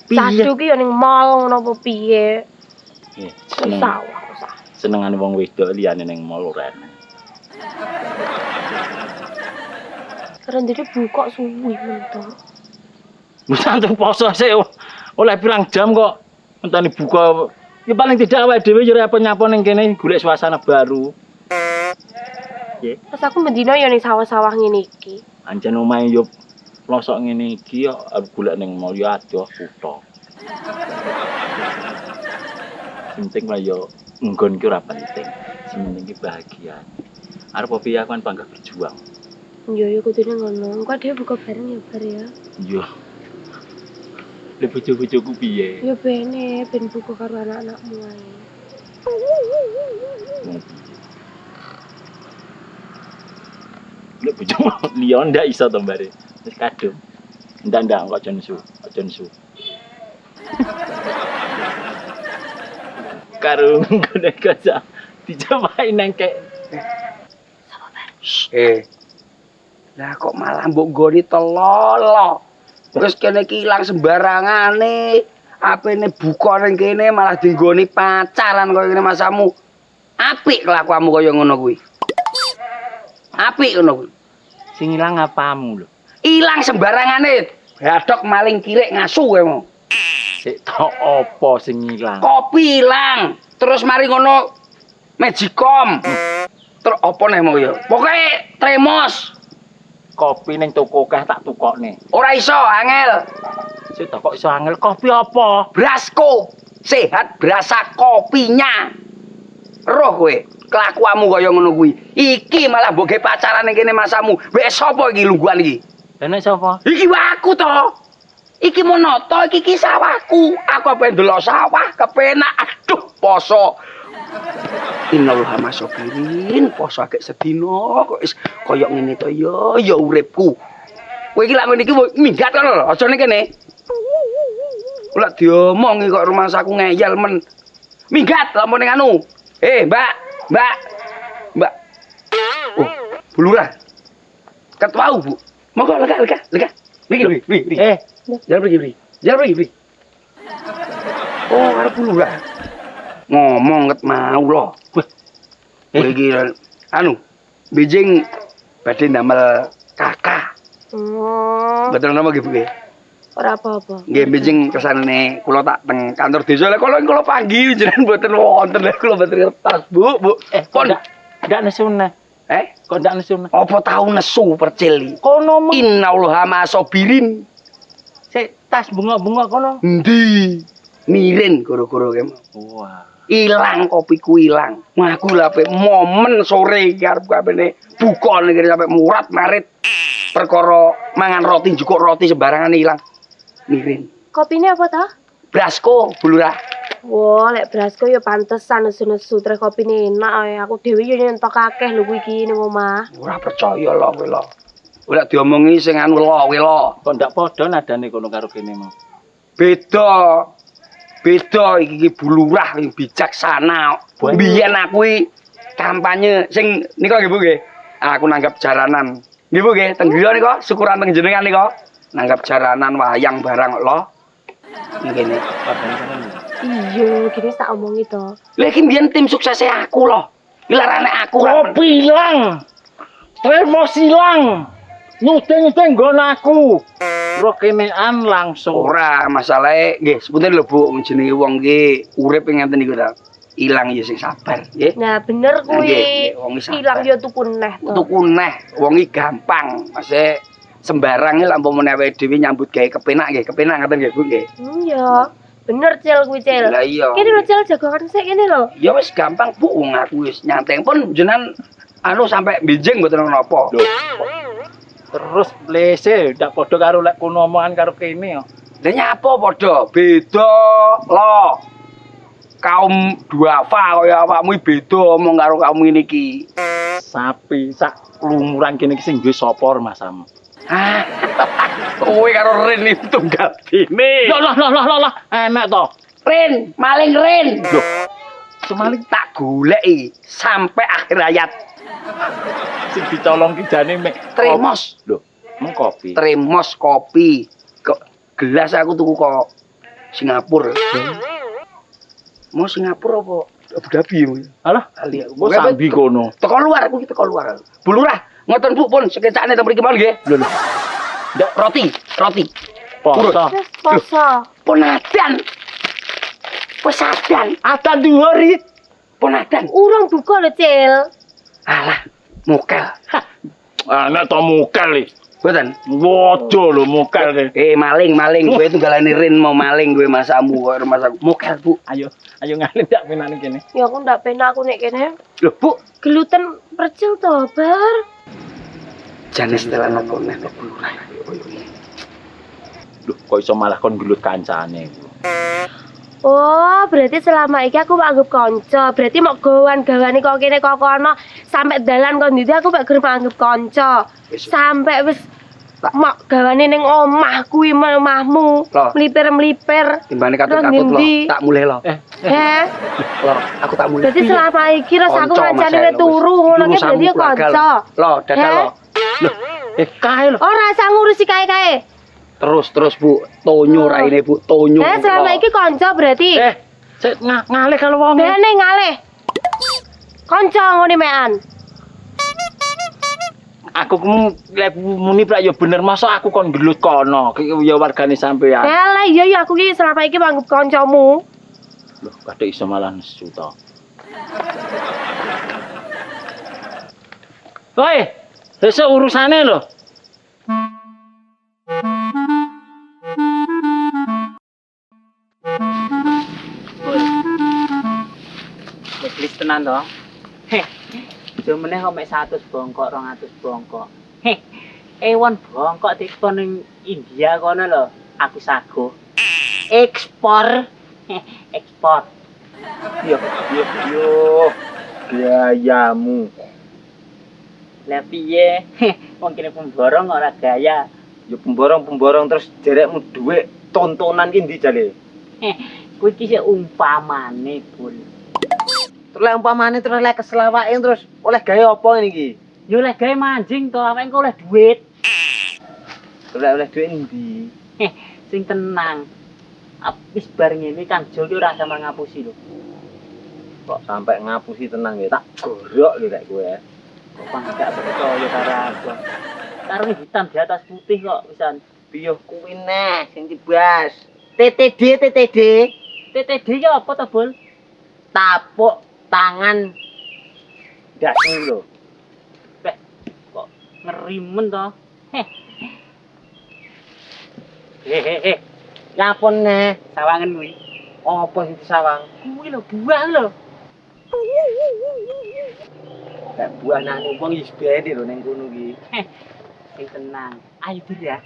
Sadu ki yo ning mall ngono apa piye? Nggih, Usah. senengane wong wedok liyane ning mall ora enak. Rendine buka suwi mentok. Wis antuk poso sik oleh pirang jam kok entane buka. Ya paling tidak awake dhewe yo apa nyapa ning kene golek suasana baru. Terus aku mendino yo ning sawah-sawah ngene iki. Anjen omahe yo plosok ngene iki yo arep golek ning mall yo adoh kutho. Penting lah yo nggon ki ora penting. Sing penting ki bahagia. Arep opo ya kan bangga berjuang. Yo kudune ngono. Engko dhewe buka bareng ya bar ya. Yo. Le bojo-bojoku piye? Yo bene ben buka karo anak-anakmu ae. Le bojo liya ndak iso to mbare. Wis kadung. Ndak kok aja nesu. Karo ngene kaca dijawahi nang kek. Lah kok malah mbok nggoni telolo. Terus kene iki ilang sembarangane. Apene buka ning kene malah dinggoni pacaran kaya ngene masamu. Apik kelakuanmu kaya ngono kuwi. Apik ngono kuwi. Sing ilang apamu lho? Ilang sembarangane. Badok maling kirik ngasu kowe mau. Sik tok apa sing ilang? Kopi ilang. Terus mari ngono Magicom. Terus apa nih mau ya? Pokoke Tremos. Kopi ning toko kah tak tukokne. Ora iso, angel. Sik tok kok iso angel kopi apa? Brasco. Sehat berasa kopinya. Roh kowe, kelakuanmu kaya ngono kuwi. Iki malah mbok pacaran ning kene masamu. Wek sapa iki lungguhan iki? Enak sapa? Iki aku to. Iki monoto, iki sawahku. Aku apa ndelok sawah kepenak. Aduh, poso. Innallaha masabirin poso agek sedina kok wis kaya ngene to ya uripku. Kowe iki lak ngene iki minggat kan lho, aja ning kene. Lak diomongi kok rumah saku ngeyel men. Minggat lamun ning anu. Mbak. Oh, bulura. Ket wau, Bu. Monggo lega. Mriki. Jangan pergi. Oh, arep bulura. Ngomong ket mau lho. Kowe iki anu, bijing badhe ndamel kakak. Betul nama gitu nggih. Ora apa-apa. Nggih bijing kesanane kula tak teng kantor desa lek kula panggih jenengan mboten wonten lek kula mboten kertas, Bu. Pon ndak nesune. Kok ndak nesune? Apa tau nesu percil iki? Kono Innallaha masabirin. sik tas bunga-bunga kono. Endi? Mirin gara-gara kemo. Wah. Ilang kopiku ilang. Ngaku lha momen sore arep kabene buka nek sampe murat marit. Perkara mangan roti njukuk roti sembarangan ilang. Mirin. Kopine apa ta? Brasko, bulurah. Wah, lek brasko ya pantesan nesu-nesu trek kopine enak ae. Aku dhewe yo nyentok akeh lho kuwi iki ning omah. Ora percaya lho kowe lho. Ora diomongi sing anu lho kowe lho. Kok ndak padha nadane kono karo kene mau. Beda iki bulurah sing bijaksana. Biyen aku kampanye sing nika nggih Bu nggih. Aku nanggap jaranan. Nggih Bu nggih, teng griya nika syukuran teng jenengan nika. Nanggap jaranan wayang barang lho. Ngene. Iya, gini tak omongi to. Lha iki mbiyen tim suksesnya aku lho. Ilarane aku. Kopi ilang. Tremo silang. Nyudeng-nyudeng nggon aku. Rokenean langsung. Ora, masalahe nggih sepunten lho Bu, jenenge wong iki urip ngenten niku ta. Ilang ya sing sabar, nggih. Nah, bener kuwi. Nggih, wong iki Ilang sabar. yo tuku neh to. Tuku neh, wong iki gampang. Mase sembarang iki lak umpama awake dhewe nyambut gawe kepenak nggih, kepenak ngoten nggih Bu nggih. Iya. Bener Cil kuwi Cil. Lah iya. Kene lho Cil jagongan sik kene lho. Ya wis gampang Bu, wong aku wis nyanteng pun jenengan anu sampe benjing mboten napa. Terus lese ndak padha karo lek kono omongan karo kene yo. Lah nyapa padha? Beda lho. Kaum duafa kaya awakmu beda omong karo kaum ngene iki. Sapi sak lumuran kene iki sing duwe sapa masamu. Ah. Kowe karo Rin itu tunggal dene. Lah, enak to. Rin, maling Rin. Loh, semaling tak goleki sampai akhir hayat. Sing dicolong ki jane mek Tremos. Lho, mung kopi. Tremos kopi. Kok gelas aku tuku kok Singapura. Mau Singapura apa Abu Dhabi ya? Alah, Ali aku. kok sambi kono. Teko luar aku teko luar. Bulurah, ngoten Bu pun sekecane teng mriki mawon nggih. Lho. Ndak roti. Poso. Wis poso. Ponadan. Wis adan. Adan dhuwuri. Ponadan. Urung buka lho Cil. Alah, mokel. Anak to mukel iki. Mboten. Wodo lho mukel. Maling. Kowe tunggalane Rin mau maling kowe masamu kok rumah saku. Mokel, Bu. Ayo ngalih ndak penane kene. Ya aku ndak penak aku nek kene. Lho, Bu, Geluten percil to, Bar. jane setelan apa neh kok bulurah. Loh, kok iso malah kon gelut kancane. Oh, berarti selama iki aku anggap kanca. Berarti mau gawan-gawani kok kene kok kono sampe dalan kon ndi aku mek gerem anggap kanca. Sampai wis mak gawane ning omah kuwi omahmu. Mlipir-mlipir. Timbane katut-katut lo, tak mulih lo. Heh. Lo, aku tak mulih. Berarti selama iki rasa aku Kanca, ngancani Mas, wis turu ngono ki urusanmu berarti keluarga kanca. Lo, dadah lo. Loh, kae lho. Oh, rasa ngurusi kae-kae. Terus Bu, tonyo raine Bu, tonyo. Selama iki kanca berarti. Sik ngalih kalau wong. Bene ngalih. Kanca ngene mekan. Aku lek muni prak ya bener masa aku kon gelut kono. Ki ya wargane sampean. Lah iya aku ki selama iki anggap kancamu. Loh, kadek iso malah nesu to. Woi, sesuk urusane lho. Wis tenan to. Heh. Jumene kok mek 100 bongkok, 200 bongkok. Heh. Ewon bongkok dikon ning India kono lho. Aku sago. Ekspor. Ekspor. Yo. gayamu. Lah piye? Wong kene pemborong ora gaya. Ya pemborong terus derekmu dhuwit tontonan ki ndi jale? Kuwi iki sik umpamane, Bul. Terus lek umpamane terus lek keselawake terus oleh gaya apa ngene iki? Yo lek gawe manjing to, awake engko oleh duit. Terus lek oleh dhuwit ndi? Sing tenang. Wis bar ngene Kang Jo ki ora sampe ngapusi lho. Kok sampai ngapusi tenang ya tak gorok lho lek kowe. Kok gak percaya karo aku. Karo hitam di atas putih kok pisan. Piye kuwi neh sing dibahas. TTD. TTD ki apa to, Bul? Tapuk tangan dasmu lho. Kok ngerimen to? Nyapon neh Sawangan kuwi. apa sing disawang? Kuwi lho buah lho. Lek buah nang wong wis bede lho ning kono ki. Sing tenang. Ayo Bir ya.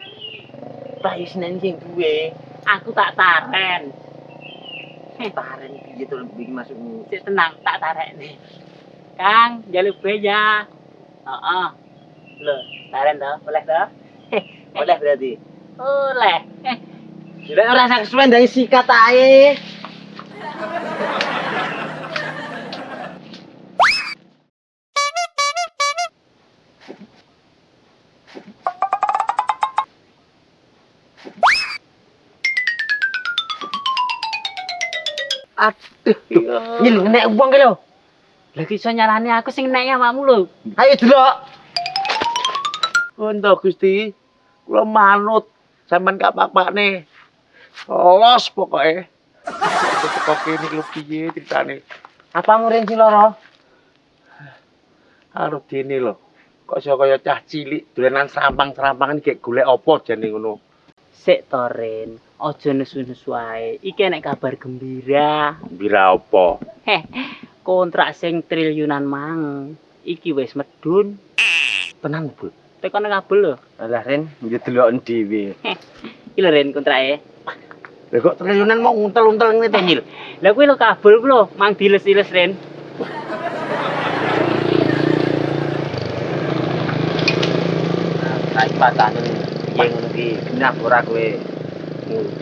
Prais nang sing duwe. Aku tak taren. Taren piye to iki maksudmu? Sik tenang, tak tarekne. Kang, njaluk beja. Heeh. Lho, taren to, boleh to? Oleh berarti. Oleh. Lek ora sak kesuwen dari sikat ae. Aduh, nyil nek wong ki lho. Lah ki iso nyalani aku sing nek awakmu lho. Ayo delok. Untuk Gusti, kula manut sampean gak apa-apane. Los pokoke. Kok kene lho piye critane? Apa murin sing loro? Arep dene lho. Kok iso kaya cah cilik dolanan serampang-serampangan gek golek apa jane ngono. Sik to Ren, aja nesu-nesu ae. Iki nek kabar gembira. Bira apa? Kontrak sing triliunan mang. Iki wis medun. Tenan, Bu. Tekan nang kabel lho. Alah Ren, yo deloken dhewe. Iki lho Ren kontrake. Lah kok triliunan mau untel-untel ngene to nyil. Lah kuwi lho kabel ku lho, mang diles-iles Ren. Saiki patane piye ngono ki? Genah ora kowe?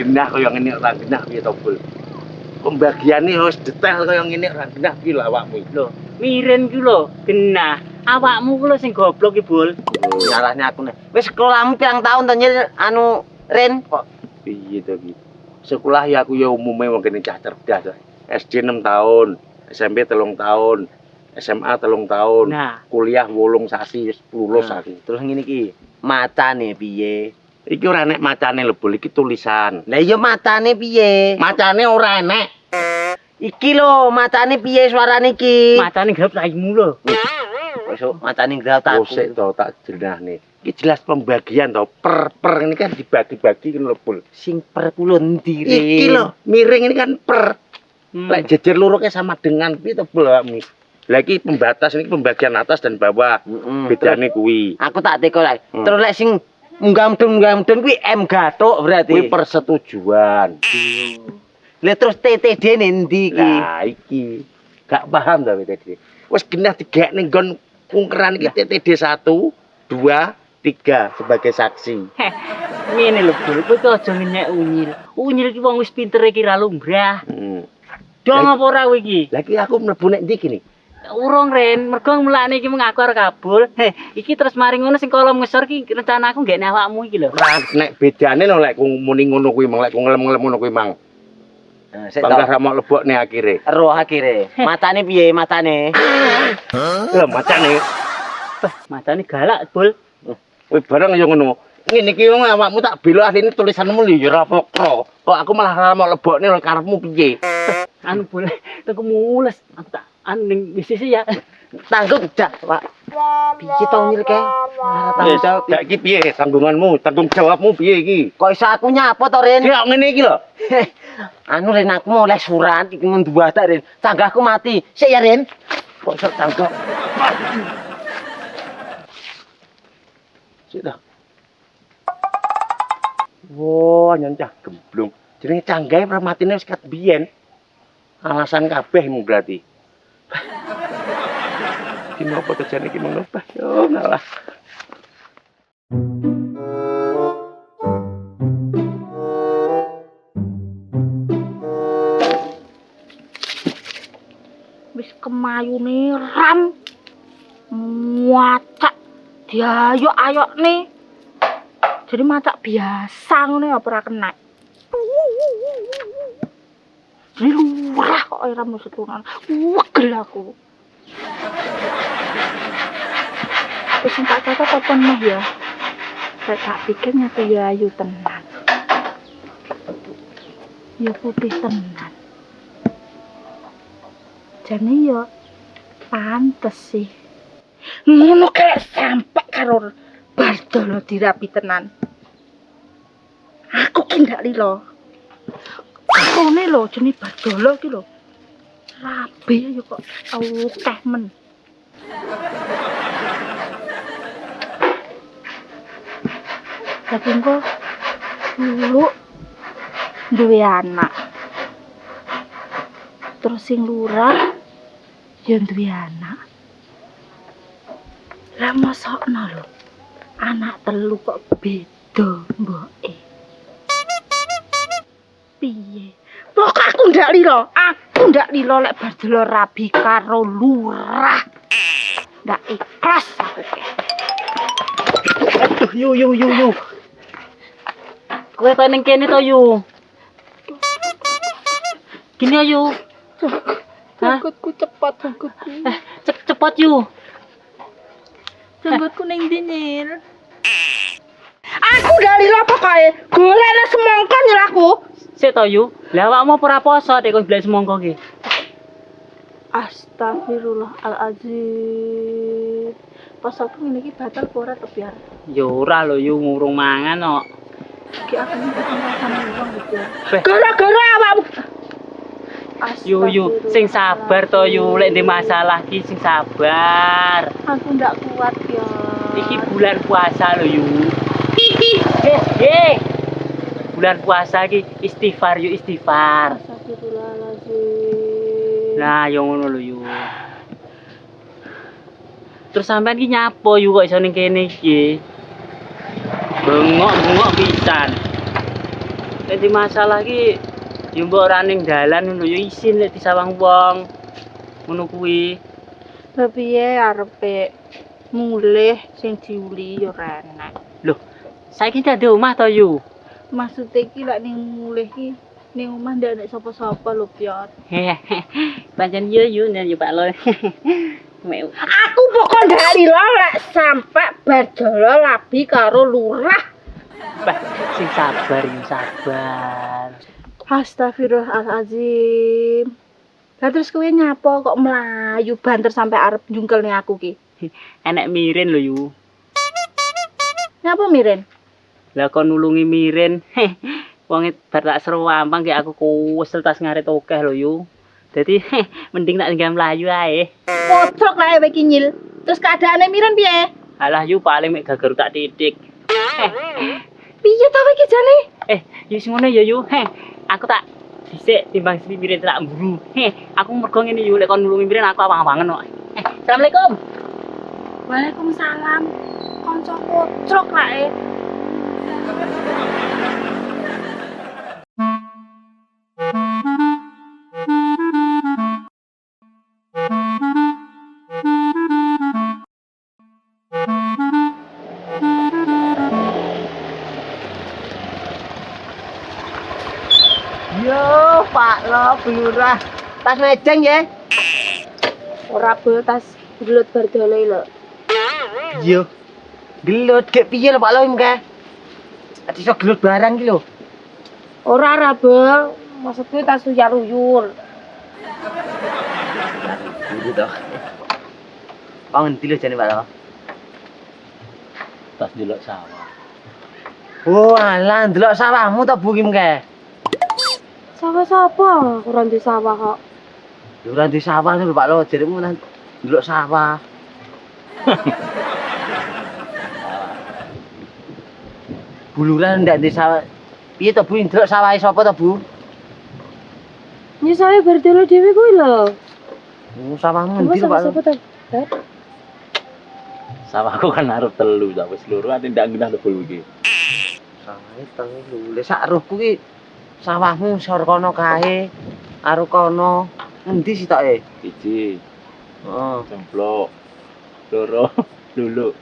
Genah kaya ngene ora genah piye to, Bul? Pembagiane wis detail kaya ngene ora genah piye lho awakmu. Lho, miren ku lho, genah. Awakmu ku lho sing goblok ki, Bul. Nyalahne aku nih. Wis sekolahmu pirang tahun to nyil anu Ren kok Piye to iki? Sekolah ya aku ya umume wong kene cah cerdas. SD 6 tahun, SMP 3 tahun, SMA 3 tahun, Nah, kuliah 8 sasi wis lulus Nah, aku. terus ngene iki, macane piye? Iki ora enek macane lho, Bul, iki tulisan. Lah iya macane piye? Macane ora enek. Iki lho, macane piye suarane iki? matane grep raimu lho. Wis macane ngrau tak. Kosek to tak jenahne. Iki jelas pembagian to. Per ini kan dibagi-bagi lho, Bul. Sing per puluh ndi Iki lho, miring ini kan per. Lek jejer luruknya sama dengan piye to, Bul, awakmu? Lah iki pembatas ini pembagian atas dan bawah. Bedane kuwi. Aku tak teko lek. Terus lek sing munggah mudun kuwi M gathuk berarti. Kuwi persetujuan. Lah terus TTD ndi iki? Lah iki gak paham ta TTD. Wis genah digekne nggon ungkeran iki TTD 1, 2, 3 sebagai saksi. Ngene lho, Bul, kowe kok aja ngenyek unyil. Unyil ki wong wis pinter iki ra lumrah. Dong apa ora kowe iki? Lah iki aku mlebu nek ndi kene? Urung Ren, mergo mulane iki mengaku arep kabul. Iki terus mari ngono sing kolom ngesor ki rencana aku nggak awakmu iki lho. Ora nek bedane lho lek ku muni ngono kuwi mang lek ku ngelem-ngelem ngono kuwi mang. Sik Bangga sama lebok nih akhirnya. Ero akhire. Matane piye matane? Lah macane Matane galak, Bul. kowe bareng ya ngono. Ngene iki wong awakmu tak belok asline tulisanmu lho ya ora pokro. Kok aku malah mau lebokne lho karepmu piye? Anu Bul, tengku mules. Aku tak anu ning bisnis ya. Tanggung dak, Pak. Piye to nyil ke? Ora tanggung jawab. Dak iki piye tanggunganmu? Tanggung jawabmu piye iki? Kok iso aku nyapa to, Ren? Ya ngene iki lho. Anu Ren aku mau oleh surat iki nduwata Ren. Tanggahku mati. Sik ya Ren. Kok iso tanggap? Sik dah. Wah, nyancah gemblung. Jenenge canggahe pramatine wis kat biyen. Alasan kabeh mu berarti. Iki napa kejane iki ngono ta? Yo ngalah. Wis kemayune ram. Muacak diayok-ayokne. Jadi macak biasa ngono ya ora kena. Ini lurah kok ram setunan. Wegel aku. Wis tak cocok apa mah ya? Saya tak pikir nyata ya ayu tenan. Ya putih tenan. Jane ya pantes sih. Ngono kayak sampe karo Bardolo dirapi tenan. Aku ki ndak lilo. Akone lho jenenge Bardolo ki lho. Rabi ya kok akeh men. Tapi kok dulu duwe anak. Terus sing lurah ya duwe anak. Lah mosokno lho. Anak telu kok beda mboke. Piye? Pokok aku ndak lilo lek Bardolo rabi karo lurah. Ndak ikhlas aku ke. Aduh, yu. Kowe kok ning kene to, Yu? Gini Yu. Janggutku cepat janggutku. Cepet Yu. Janggutku ning ndi Nyil? Aku ndak lilo pokoke. Golekne semongko nyil aku. Sik to Yu. Lah awakmu ora poso nek kowe golek semongko ki. Astagfirullahaladzim. Posoku ngene iki batal apa ora to biar? Ya ora lho Yu, ngurung mangan kok. Iki aku rasane wong gitu. Beh. Gara-gara awakmu. Yu, sing sabar to Yu, lek ndek masalah ki sing sabar. Aku ndak kuat ya. Iki bulan puasa lho Yu. Bulan puasa ki istighfar Yu, istighfar. Astagfirullahaladzim. Nah, yo ngono lho Yu. Terus sampean ki nyapo Yu kok iso ning kene iki? Bengok-bengok pisan. Nek di masalah ki yo mbok ora ning dalan ngono yo isin lek disawang wong. Ngono kuwi. Lah piye arepe mulih sing diuli yo renek. Loh, saiki dadi omah to Yu? Maksude iki lek ning mulih ki ning omah ndak nek sapa-sapa lho, Piot. Pancen yo nek yo Pak Lo. Aku pokok ndak lilo lek sampe Bardolo labi karo lurah. Bah, sing sabar yo sabar. Astagfirullahaladzim. Lah terus kowe nyapa kok melayu banter sampai arep njungkelne aku ki? Enek mirin lho Yu. Nyapa miren? Lah kon nulungi mirin. Wonge bar tak seru ampang ki aku kuwesel tas ngarit akeh lho Yu. Dadi mending tak tinggal mlayu ae. Pocok lah kowe ki Nyil. Terus keadaane miren piye? Alah Yu paling mek gagaru tak titik. Piye to kowe ki jane? Yu sing ngono ya Yu. Aku tak dhisik timbang si mirin tak mburu. Aku mergo ngene Yu lek kon nulungi mirin aku awang-awangen kok. Assalamualaikum. Waalaikumsalam. Kanca pocok lah Yo, Pak Lo, Lurah. Tas mejeng ya? Ora bel tas gelut Bardolo lho. Yo. Gelut gek piye lho Pak Lo mengke? Ati iso gelut barang ki lho. Ora bel, maksudku tas uyar-uyur. Iki to. Pangen ngendi lho jane Pak Lo? Tas delok sawah. Oh, alah ndelok sawahmu ta Bu ki mengke? Sawah sapa? Ora di sawah kok. Ya ora di sawah lho Pak Lo, jaremu ndelok sawah. Buluran ndak di sawah. Piye to Bu ndelok sawahe sapa to Bu? Ini sawah Bardolo dhewe kuwi lho. Oh, sawahmu endi lho Pak Lo? Sapa to? Sawahku kan arep telu, tak wis loro ati ndak genah lebul iki. Sawahe telu. Lah sak rohku ki sawahmu sor kono kae. Karo kono. Endi sih tok e? Siji, Heeh. cemplok. Loro, lulu.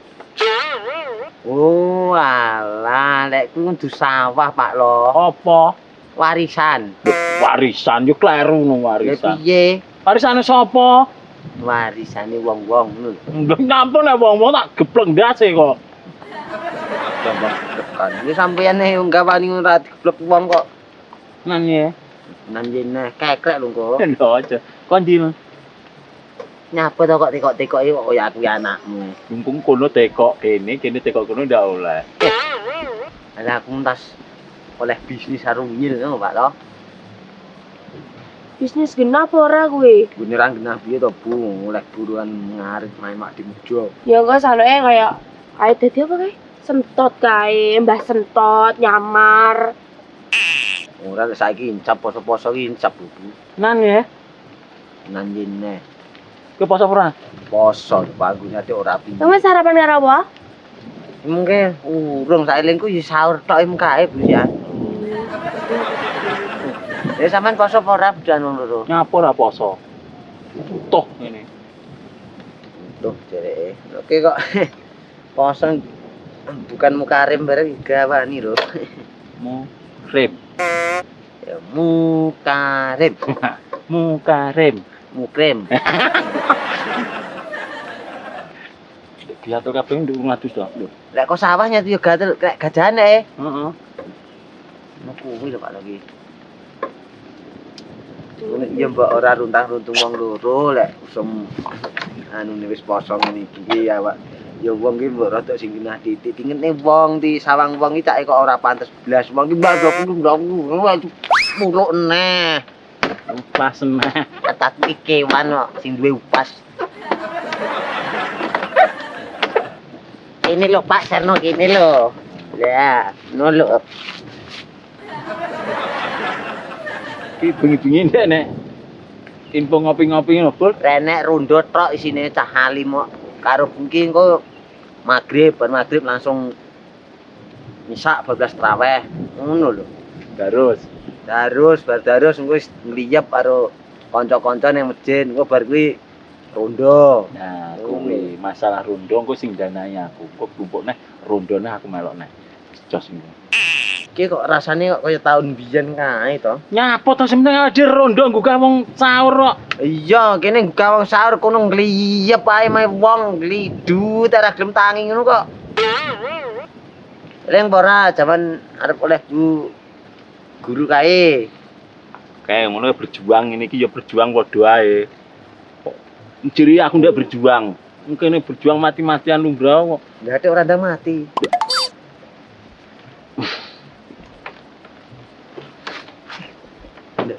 Oh, alah, lek kuwi kudu sawah, Pak Lo. Apa? Warisan. Warisan yo kleru no Lah warisan. piye? Warisane sapa? Warisane wong-wong ngono. Ndek nyampun nek wong-wong tak geblek ndase kok. Gampang tekan. Ini sampeyan e enggak wani ora digeblek wong kok. Nang ye. Nang jene kekrek lho kok. Lho aja. Kon ndi? Nyapa to kok tekok-tekoki kok kaya aku anakmu. Mumpung kono tekok kene tekok kono ndak oleh. Lah aku entas oleh bisnis karo Wil ngono, Pak to. Bisnis genah apa ora kuwi? Beneran genah piye to, Bu? Oleh buruan ngarit main mak di mujo. Ya enggak sanoke kayak dadi apa kae? Sentot kae, Mbah Sentot, nyamar. Ora saiki incap poso-poso ki incap, Bu. Nang ye. Nang jene Ke poso ora? poso bagusnya te ora piye. Kamu sarapan karo apa? Mungkin urung saelingku ya sahur tok kae, Bu ya. Ya sampean poso apa ora bulan loro? Nyapa ora poso? Toh ngene. Tuh jereke. Oke kok poso bukan mukarim bareng gawani lho. Mu rem. Ya mukarim, Mukarem. mukrem. Diatur kabeh nduk ngadus to. Lho. Lek kok sawahnya tuh ya gatel kayak gajane. Heeh. Ono kuwi lho Pak lagi. Iya mbak ora runtang-runtung wong loro lek usum anu wis poso ngene iki ya Pak. Ya wong ki mbok rada sing genah titik. Ingene wong di sawang wong iki cake kok ora pantes blas. Wong ki mbak muluk neh. Pas nah. Ketat iki kewan kok sing duwe upas. Ini lho Pak Sarno kene lho. Ya, no lho. Ki bengi-bengi ndek nek info ngopi-ngopi ngono, Bul. Renek rondo tok isine cah alim kok. Karo bungki engko bar maghrib langsung misak 12 traweh. Ngono lho. Terus Bar darus engko wis ngliyep karo kanca-kanca ning masjid. Engko bar kuwi rondo. nah, kuwi masalah rondo engko sing danai aku. Kok bumpuk neh rondone aku melok neh. Jos ngono. Iki kok rasane kok kaya tahun biyen kae to. Nyapa to sementing ada rondo nggugah wong sahur kok. Iya, kene gawang sahur kono ngliyep ae mae wong glidu ora gelem tangi ngono kok. Leng ora jaman arep oleh guru kae. Kayak ngono berjuang ini iki ya berjuang padha ae. Kok njeri aku ndak berjuang. Mungkin berjuang mati-matian lumrah kok. Lah ora ndang mati.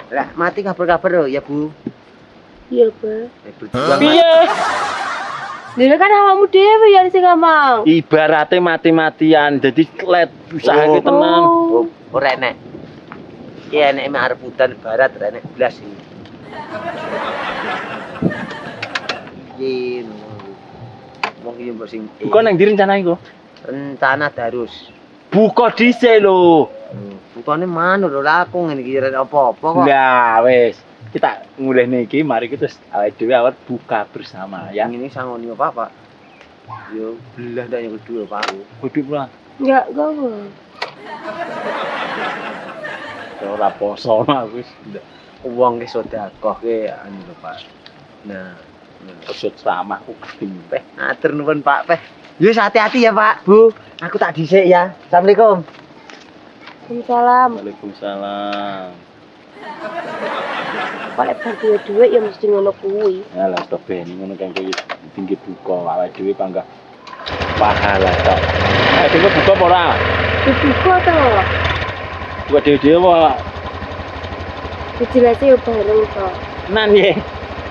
Lah mati kabar-kabar lho ya Bu. Iya, Pak. Berjuang Piye? Dene kan awakmu dhewe ya sing ngomong. Ibarate mati-matian. Jadi let usahake tenan. Oh, ora enek. Ki enek mek arep udan barat ora enek blas iki. Yen wong iki mbok sing Kok nang ndi rencanane kok? rencana darus. Buka dhisik lho. Bukane manut lho lah aku ngene iki ora apa-apa kok. Lah wis, kita ngulehne iki mari kita awake dhewe awet buka bersama ya. Yang ini sangoni apa, Pak? Yo belah ndak yang kedua, Pak. Kudu pula. Enggak gowo. Ora poso aku wis ndak Wong ki sedekah ki anu lho, Pak. Nah, kesut ramah ku gedeng teh. atur nuwun Pak Peh. Yo hati-hati ya, Pak. Bu, aku tak dhisik ya. Assalamualaikum. Waalaikumsalam. Waalaikumsalam. Kok lek bagi duit ya mesti ngono kuwi. Ya lah stop ben ngono kan kowe tinggi buka awake dhewe panggah pahala tok. Nek dhewe buka apa ora? Dibuka to. Buka dhewe-dhewe wae. Dijelase yo bareng to. Nan ye.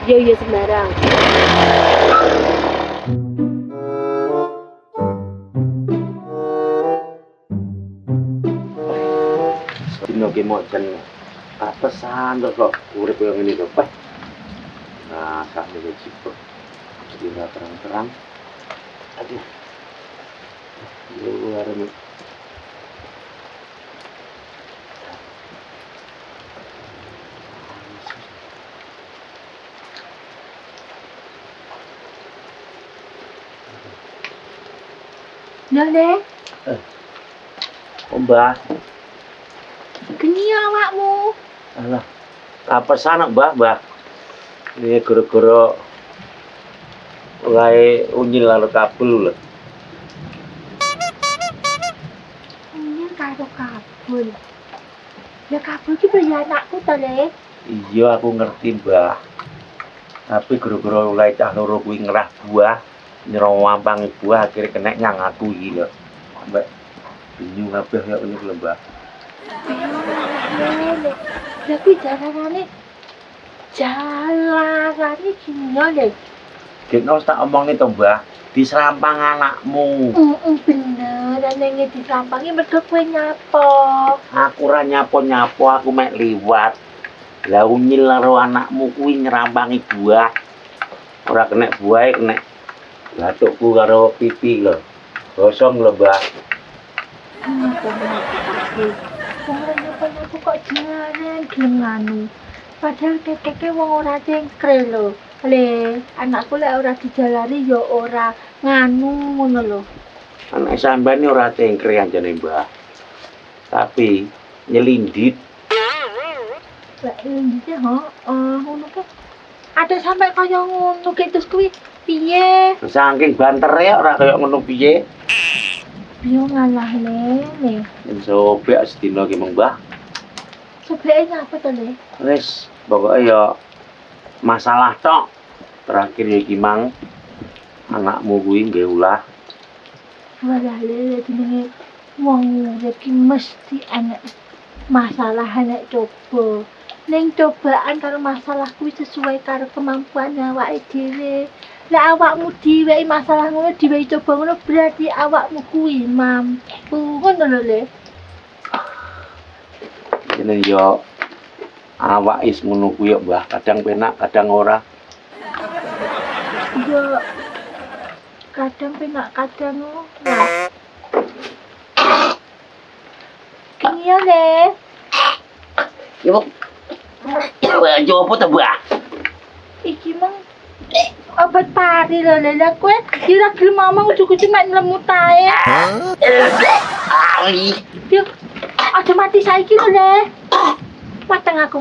Yo yo sembarang. Dino ki mojen atesan kok urip koyo ngene kok, Pak. Nah, sak iki cipok. Dina terang-terang. Aduh. Luar nih. Lho, Le, Mbah, geni awakmu. alah, kapesan Mbah. Ini gara-gara mulai unyil lalu kabel lho. Ini karo kabul. Ya kabul ki bayi anakku to, Le. Iya aku ngerti Mbah. Tapi gara-gara mulai cah loro kuwi ngerah buah, nyerowampangi buah akhirnya kena nyang aku iki lho. Mbak bingung kabeh ya ini lho Mbah. Le, tapi jalanane gini yo, Le. Dikno tak omongin to Mbah, diserampang anakmu. Bener, neng disampangi mergo kowe nyapa. Aku ora nyapo-nyapo, aku mek liwat. Lah unyil karo anakmu kuwi nyerampangi buah. Ora kena buahe kena batukku karo pipi lho. Gosong lho, Mbah. Wong kok jalanan gelem nganu. Padahal kekeke wong ora cengkre lho. Le, anakku lek ora dijalari ya ora nganu ngono lho. Anak sampean ini ora cengkre anjane, Mbah. Tapi nyelindit. Lek ndite ngono ke. Ada sampe kaya ngono ki terus kuwi piye? Saking bantere ora kaya ngono piye. Yo ngalah le. Yen sobek sedina ki Mang Mbah. Sebeke nyapa to, Le? Wis, pokoke ya masalah tok. Terakhir ya iki Mang, anakmu kuwi nggih ulah. Walah le jenenge wong urip ki mesti ana masalah ana coba. Ning cobaan karo masalah kuwi sesuai karo kemampuan awake dhewe. Lah awakmu dhewe masalah ngono dhewe coba ngono berarti awakmu kuwi mampu. Ngono lho, Le. Jenenge yo awak is ngono kuwi yo Mbah, kadang penak, kadang ora. Yo kadang penak kadang ora. Kini ya, Le. Yo apa to, Mbah? Iki mang obat pari lho, Le. Lah kowe kira gelem ngomong ujug-ujug mek nlemut ae. Ali. Yo aja mati saiki lho, Le. Mateng aku.